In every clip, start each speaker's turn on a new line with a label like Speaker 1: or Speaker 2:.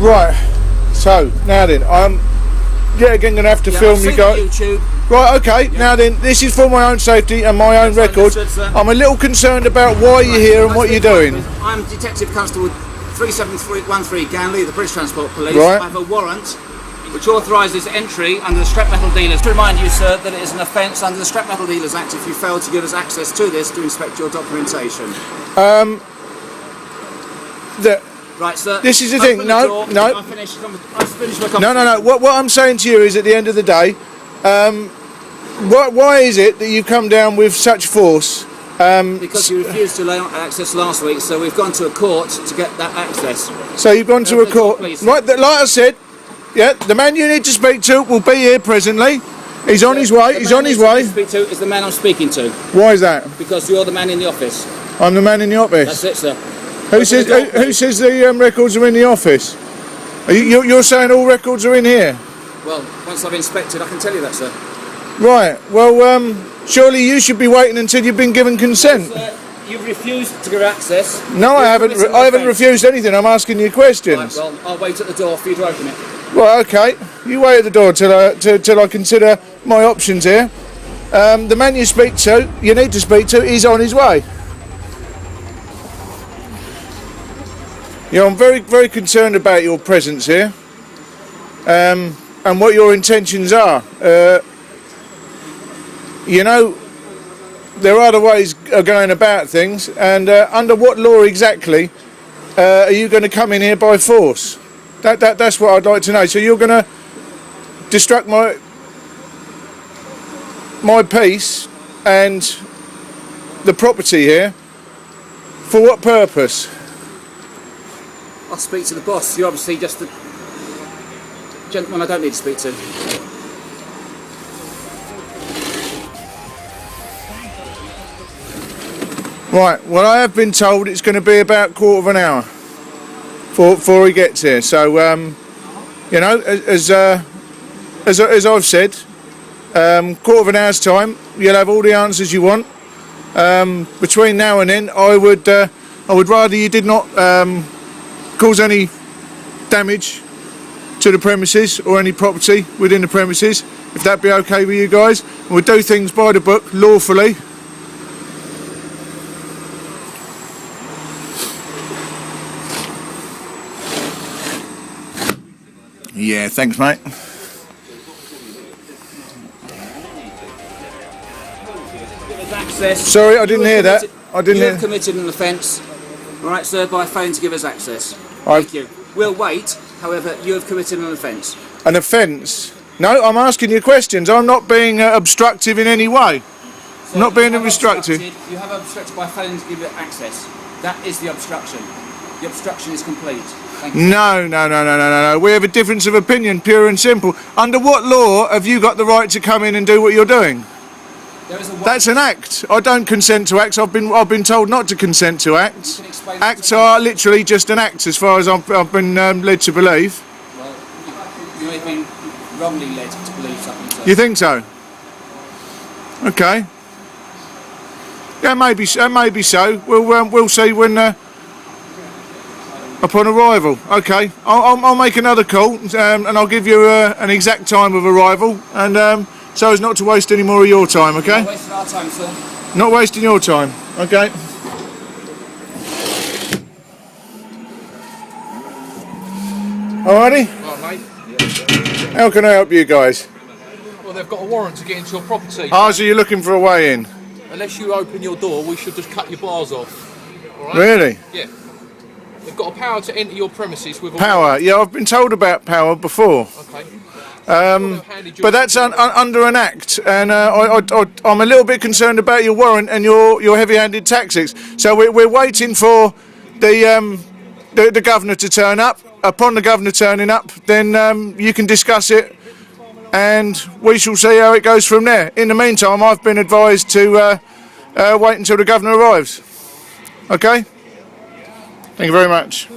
Speaker 1: Right, so now then, I'm yet again going to have to film you guys.
Speaker 2: YouTube.
Speaker 1: Right, okay, now then, this is for my own safety and my own record. I'm a little concerned about why you're here and what you're doing.
Speaker 2: I'm Detective Constable 37313 Ganley, the British Transport Police.
Speaker 1: Right.
Speaker 2: I have a warrant which authorises entry under the Scrap Metal Dealers. To remind you, sir, that it is an offence under the Scrap Metal Dealers Act if you fail to give us access to this to inspect your documentation. Right, sir.
Speaker 1: This is the thing. No.
Speaker 2: I've finished my conversation.
Speaker 1: No. What I'm saying to you is, at the end of the day, why is it that you come down with such force?
Speaker 2: Because you refused to allow access last week, so we've gone to a court to get that access.
Speaker 1: So you've gone to a court, right? Like I said, yeah. The man you need to speak to will be here presently. He's on his way. He's on his way.
Speaker 2: The man you speak to is the man I'm speaking to.
Speaker 1: Why is that?
Speaker 2: Because you're the man in the office.
Speaker 1: I'm the man in the office.
Speaker 2: That's it, sir.
Speaker 1: Who says the records are in the office? You're saying all records are in here?
Speaker 2: Well, once I've inspected, I can tell you that, sir.
Speaker 1: Right. Well, surely you should be waiting until you've been given consent.
Speaker 2: Sir, you've refused to give access.
Speaker 1: No, I haven't. I haven't refused anything. I'm asking you questions.
Speaker 2: Right, well, I'll wait at the door for you to open it.
Speaker 1: Well, okay. You wait at the door till I consider my options here. The man you need to speak to, is on his way. I'm very, very concerned about your presence here, and what your intentions are. There are other ways of going about things, and under what law exactly are you going to come in here by force? That's what I'd like to know. So you're going to destruct my peace and the property here. For what purpose?
Speaker 2: I'll speak to the boss. You're obviously just the gentleman I don't need to speak to.
Speaker 1: Right, well, I have been told it's going to be about a quarter of an hour before he gets here. So, as I've said, quarter of an hour's time, you'll have all the answers you want. Between now and then, I would rather you did not cause any damage to the premises or any property within the premises, if that be okay with you guys. And we'll do things by the book, lawfully. Yeah, thanks, mate.
Speaker 2: Access.
Speaker 1: Sorry, I didn't hear that.
Speaker 2: You have committed an offence, all right, sir, by failing to give us access. Thank you. We'll wait. However, you have committed an offence.
Speaker 1: An offence? No, I'm asking you questions. I'm not being obstructive in any way.
Speaker 2: So
Speaker 1: not being obstructive.
Speaker 2: You have obstructed by failing to give it access. That is the obstruction. The obstruction is complete. Thank you.
Speaker 1: No. We have a difference of opinion, pure and simple. Under what law have you got the right to come in and do what you're doing? That's an act. I don't consent to acts. I've been told not to consent to acts. Acts are literally just an act, as far as I've been led to believe.
Speaker 2: Well, you may have been wrongly led to believe something. So.
Speaker 1: You think so? Okay. Yeah, maybe so. We'll see when upon arrival. Okay. I'll make another call and I'll give you an exact time of arrival and. So as not to waste any more of your time, okay?
Speaker 2: Not wasting our time, sir.
Speaker 1: Not wasting your time, okay? Alrighty?
Speaker 3: Right, mate.
Speaker 1: How can I help you guys?
Speaker 3: Well, they've got a warrant to get into your property.
Speaker 1: So you're looking for a way in?
Speaker 3: Unless you open your door, we should just cut your bars off. All right?
Speaker 1: Really?
Speaker 3: Yeah. They've got a power to enter your premises with a
Speaker 1: power?
Speaker 3: Warrant.
Speaker 1: Yeah, I've been told about power before.
Speaker 3: Okay.
Speaker 1: But that's under an act, and I'm a little bit concerned about your warrant and your heavy-handed tactics. So we're waiting for the governor to turn up. Upon the governor turning up, then you can discuss it, and we shall see how it goes from there. In the meantime, I've been advised to wait until the governor arrives. Okay? Thank you very much.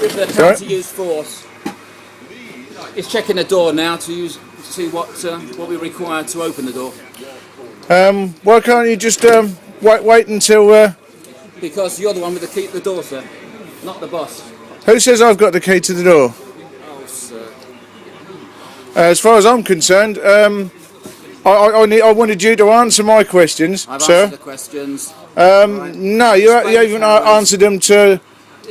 Speaker 2: With the power to use force. It's checking the door now to see what we require to open the door.
Speaker 1: Why can't you just wait until...
Speaker 2: Because you're the one with the key to the door, sir, not the boss.
Speaker 1: Who says I've got the key to the door?
Speaker 2: Oh, sir.
Speaker 1: As far as I'm concerned, I wanted you to answer my questions,
Speaker 2: I've
Speaker 1: sir.
Speaker 2: answered the questions.
Speaker 1: No, you haven't answered them to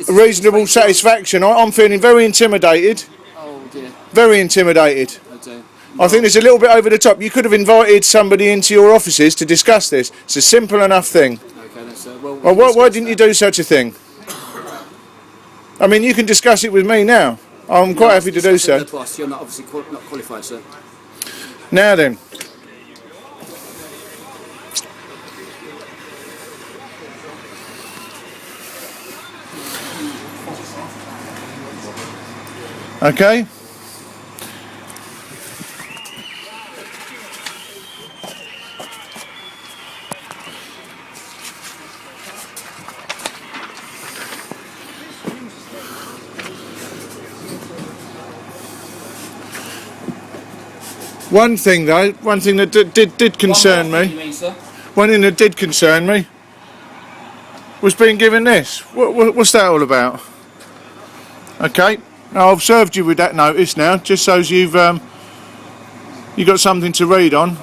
Speaker 1: reasonable satisfaction. I'm feeling very intimidated.
Speaker 2: Oh dear.
Speaker 1: Very intimidated.
Speaker 2: Oh dear.
Speaker 1: I think it's a little bit over the top. You could have invited somebody into your offices to discuss this. It's a simple enough thing.
Speaker 2: Okay, then, sir. Well,
Speaker 1: Why didn't you do such a thing? I mean, you can discuss it with me now. I'm quite happy to do so.
Speaker 2: The boss, you're not obviously not qualified, sir.
Speaker 1: Now then. Okay. One thing though, one thing that did concern me, one thing that did concern me was being given this. What's that all about? Okay, now I've served you with that notice now, just so you've you got something to read on.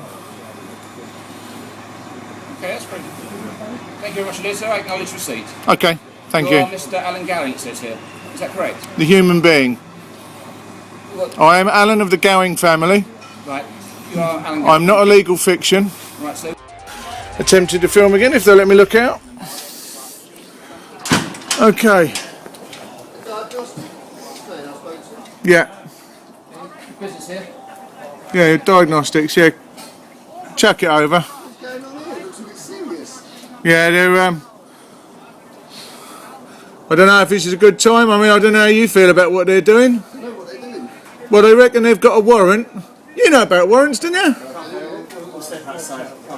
Speaker 2: Okay, that's pretty. Thank you very much indeed, sir. I acknowledge receipt.
Speaker 1: Okay, thank
Speaker 2: You're
Speaker 1: you.
Speaker 2: Mr. Alan Gowing, it says here. Is that correct?
Speaker 1: The human being.
Speaker 2: What?
Speaker 1: I am Alan of the Gowing family.
Speaker 2: Right. You are Alan Gowing.
Speaker 1: I'm not a legal fiction.
Speaker 2: Right, so.
Speaker 1: Attempted to film again if they'll let me look out. Okay. Yeah.
Speaker 2: Business here.
Speaker 1: Yeah, diagnostics, yeah. Chuck it over.
Speaker 4: What's going on here? It looks a bit serious.
Speaker 1: Yeah, they're I don't know if this is a good time. I mean, I don't know how you feel about what they're doing.
Speaker 4: I know what they're doing.
Speaker 1: Well, they reckon they've got a warrant. You know about warrants, don't you?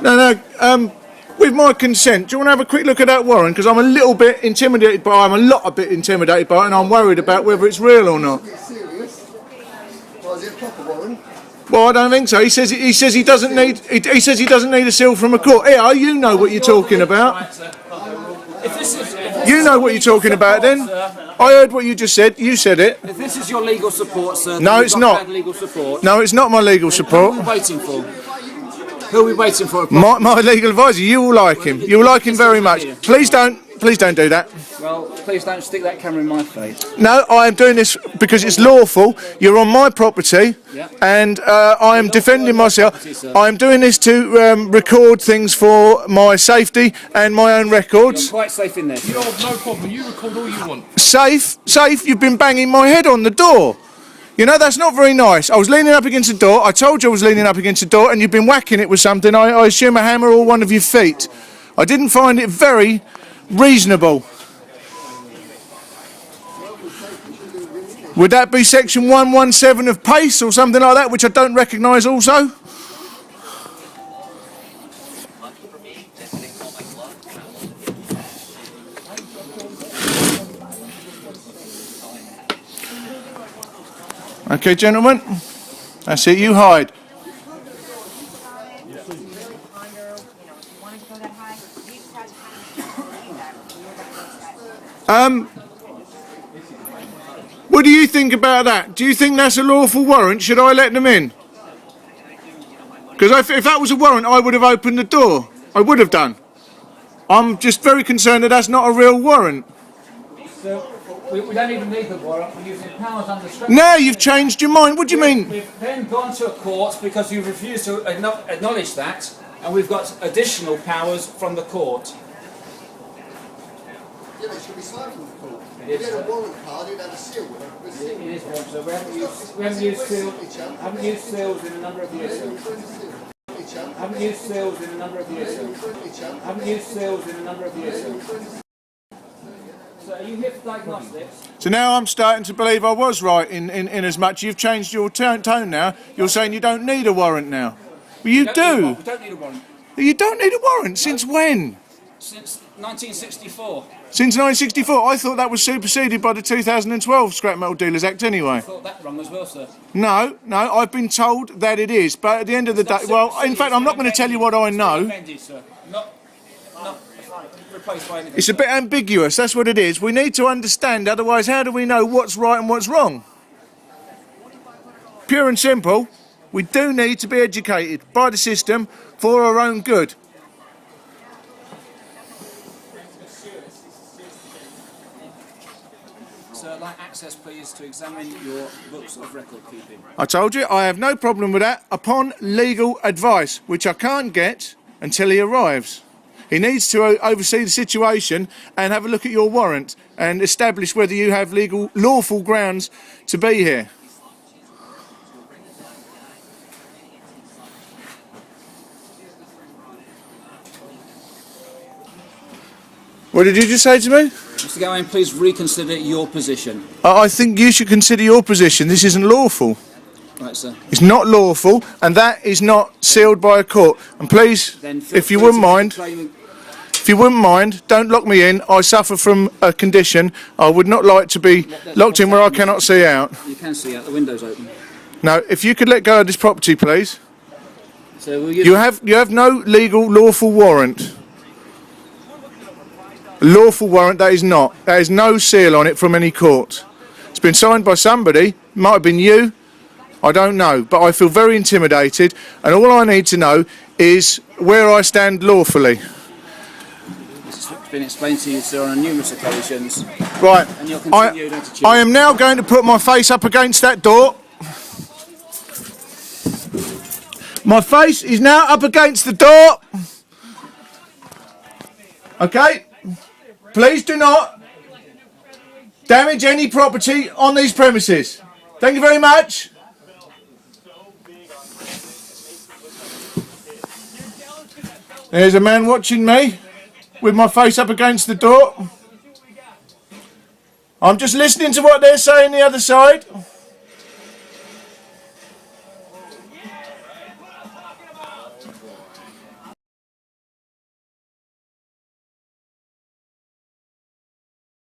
Speaker 1: No, with my consent, do you want to have a quick look at that warrant? Because I'm a little bit intimidated by it. I'm a bit intimidated by it, and I'm worried about whether it's real or not.
Speaker 4: A bit serious. Well, is it a proper warrant?
Speaker 1: Well, I don't think so. He says he doesn't need. He says he doesn't need a seal from a court. Yeah, you know what you're talking about.
Speaker 2: Right, sir. If this is
Speaker 1: You know what you're talking about. Then I heard what you just said. You said it.
Speaker 2: If this is your legal support, sir, then
Speaker 1: No,
Speaker 2: you've
Speaker 1: it's
Speaker 2: got
Speaker 1: not.
Speaker 2: bad legal support.
Speaker 1: No, it's not my legal
Speaker 2: Who
Speaker 1: support.
Speaker 2: are we waiting for? Who are we waiting for?
Speaker 1: My legal advisor. You will like him. You will like him very much. Please don't do that.
Speaker 2: Well, please don't stick that camera in my face.
Speaker 1: No, I am doing this because it's lawful. You're on my property,
Speaker 2: Yeah.
Speaker 1: and I am defending myself.
Speaker 2: property, sir.
Speaker 1: I am doing this to record things for my safety and my own
Speaker 2: You're
Speaker 1: records.
Speaker 2: quite safe in there.
Speaker 3: You're no problem. You record all you want.
Speaker 1: Safe. You've been banging my head on the door. You know, that's not very nice. I was leaning up against the door. I told you I was leaning up against the door, and you've been whacking it with something. I assume a hammer or one of your feet. I didn't find it very reasonable. Would that be section 117 of PACE or something like that, which I don't recognise also? Okay, gentlemen, that's it, you hide. What do you think about that? Do you think that's a lawful warrant? Should I let them in? Because if that was a warrant, I would have opened the door. I would have done. I'm just very concerned that that's not a real warrant.
Speaker 2: So, we don't even need the warrant. We're using powers under stress.
Speaker 1: Now you've changed your mind. What do you mean?
Speaker 2: We've then gone to a court because you've refused to acknowledge that, and we've got additional powers from the court.
Speaker 4: Yeah, they should be signed from the court.
Speaker 2: It
Speaker 4: If
Speaker 2: is,
Speaker 4: you had a
Speaker 2: sir.
Speaker 4: warrant card, you'd have a seal with it. With a seal.
Speaker 2: It is warrant, so we haven't used seals in a number of years, sir. Haven't used seals in a number of years, sir. Haven't used seals in a number of years, sir. So are you here for diagnostics?
Speaker 1: So now I'm starting to believe I was right in as much you've changed your tone now. You're saying you don't need a warrant now. Well, you do.
Speaker 2: We don't need a warrant.
Speaker 1: You don't need a warrant. Since when?
Speaker 2: Since 1964.
Speaker 1: Since 1964? I thought that was superseded by the 2012 Scrap Metal Dealers Act anyway.
Speaker 2: Thought that wrong as well, sir.
Speaker 1: No, I've been told that it is, but at the end of the day, well, in fact, I'm not going to tell you what I know.
Speaker 2: Amended, sir. Not replaced by anything.
Speaker 1: It's a bit ambiguous, that's what it is. We need to understand, otherwise how do we know what's right and what's wrong? Pure and simple, we do need to be educated by the system for our own good.
Speaker 2: Sir, I'd like access, please, to examine your books of record keeping.
Speaker 1: I told you, I have no problem with that upon legal advice, which I can't get until he arrives. He needs to oversee the situation and have a look at your warrant and establish whether you have lawful grounds to be here. What did you just say to me?
Speaker 2: Mr. Gowan, please reconsider your position.
Speaker 1: I think you should consider your position. This isn't lawful.
Speaker 2: Right, sir.
Speaker 1: It's not lawful, and that is not sealed by a court. And please, if you wouldn't mind, don't lock me in. I suffer from a condition. I would not like to be locked in where I cannot see out.
Speaker 2: You can see out, the window's open.
Speaker 1: No, if you could let go of this property, please.
Speaker 2: So will
Speaker 1: You have no lawful warrant. Lawful warrant, that is not. There is no seal on it from any court. It's been signed by somebody, might have been you, I don't know, but I feel very intimidated, and all I need to know is where I stand lawfully.
Speaker 2: It's been explained to you, sir, on numerous occasions.
Speaker 1: Right,
Speaker 2: And you'll continue to choose.
Speaker 1: I am now going to put my face up against that door. My face is now up against the door. Okay? Please do not damage any property on these premises. Thank you very much. There's a man watching me with my face up against the door. I'm just listening to what they're saying the other side.